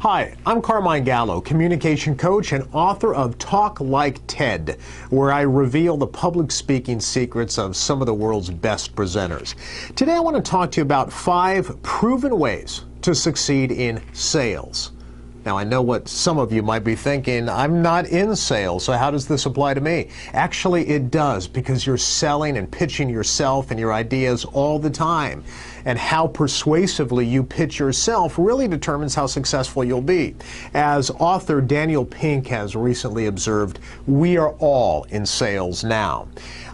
Hi, I'm Carmine Gallo, communication coach and author of Talk Like TED, where I reveal the public speaking secrets of some of the world's best presenters. Today I want to talk to you about 5 proven ways to succeed in sales. Now, I know what some of you might be thinking. I'm not in sales, so how does this apply to me? Actually, it does, because you're selling and pitching yourself and your ideas all the time. And how persuasively you pitch yourself really determines how successful you'll be. As author Daniel Pink has recently observed, we are all in sales now.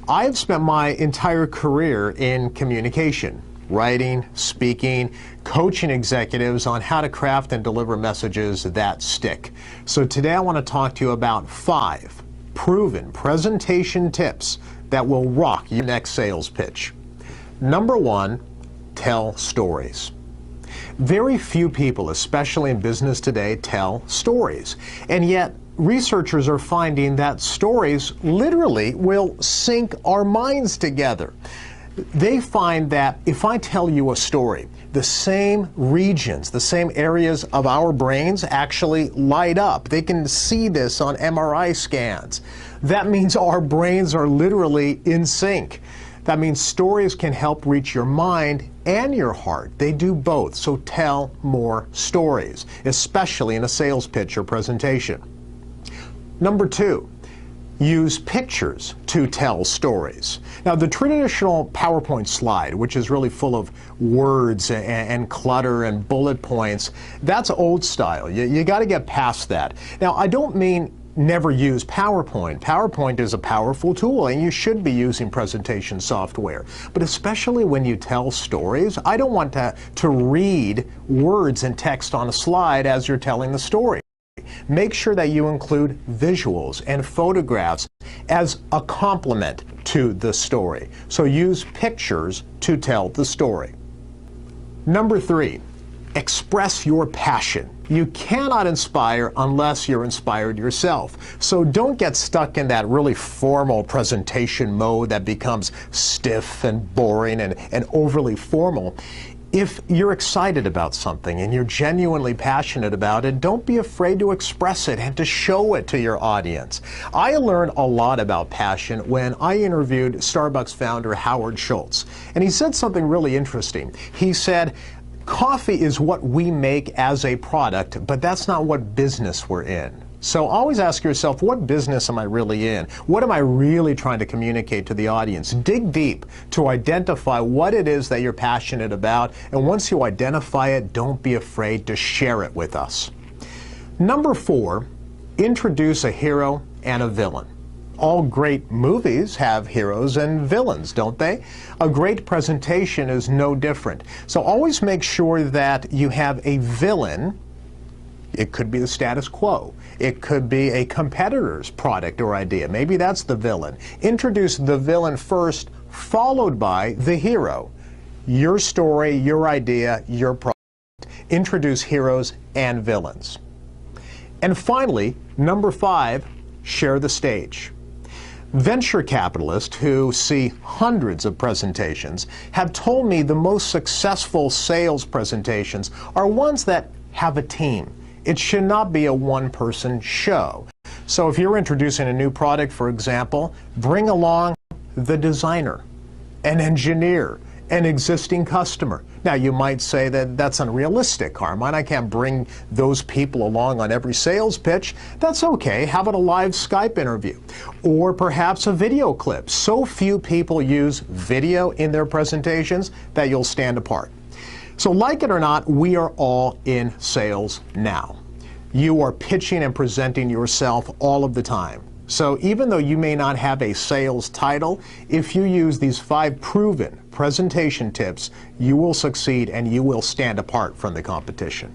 I've spent my entire career in communication. Writing, speaking, coaching executives on how to craft and deliver messages that stick. So today I want to talk to you about 5 proven presentation tips that will rock your next sales pitch. Number 1, tell stories. Very few people, especially in business today, tell stories. And yet, researchers are finding that stories literally will sync our minds together. They find that if I tell you a story, the same regions, the same areas of our brains actually light up. They can see this on MRI scans. That means our brains are literally in sync. That means stories can help reach your mind and your heart. They do both, so tell more stories, especially in a sales pitch or presentation. Number 2. Use pictures to tell stories. Now, the traditional PowerPoint slide, which is really full of words and clutter and bullet points, that's old style. You got to get past that. Now, I don't mean never use PowerPoint. PowerPoint is a powerful tool, and you should be using presentation software. But especially when you tell stories, I don't want to read words and text on a slide as you're telling the story. Make sure that you include visuals and photographs as a complement to the story. So use pictures to tell the story. Number 3, express your passion. You cannot inspire unless you're inspired yourself. So don't get stuck in that really formal presentation mode that becomes stiff and boring and overly formal. If you're excited about something and you're genuinely passionate about it, don't be afraid to express it and to show it to your audience. I learned a lot about passion when I interviewed Starbucks founder Howard Schultz. And he said something really interesting. He said, coffee is what we make as a product, but that's not what business we're in. So always ask yourself, what business am I really in? What am I really trying to communicate to the audience? Dig deep to identify what it is that you're passionate about, and once you identify it, don't be afraid to share it with us. Number 4, introduce a hero and a villain. All great movies have heroes and villains, don't they? A great presentation is no different. So always make sure that you have a villain. It could be the status quo. It could be a competitor's product or idea. Maybe that's the villain. Introduce the villain first, followed by the hero. Your story, your idea, your product. Introduce heroes and villains. And finally, number 5, share the stage. Venture capitalists who see hundreds of presentations have told me the most successful sales presentations are ones that have a team. It should not be a one-person show. So if you're introducing a new product, for example, bring along the designer, an engineer, an existing customer. Now, you might say that that's unrealistic, Carmine. I can't bring those people along on every sales pitch. That's okay. How about a live Skype interview? Or perhaps a video clip. So few people use video in their presentations that you'll stand apart. So like it or not, we are all in sales now. You are pitching and presenting yourself all of the time. So even though you may not have a sales title, if you use these 5 proven presentation tips, you will succeed and you will stand apart from the competition.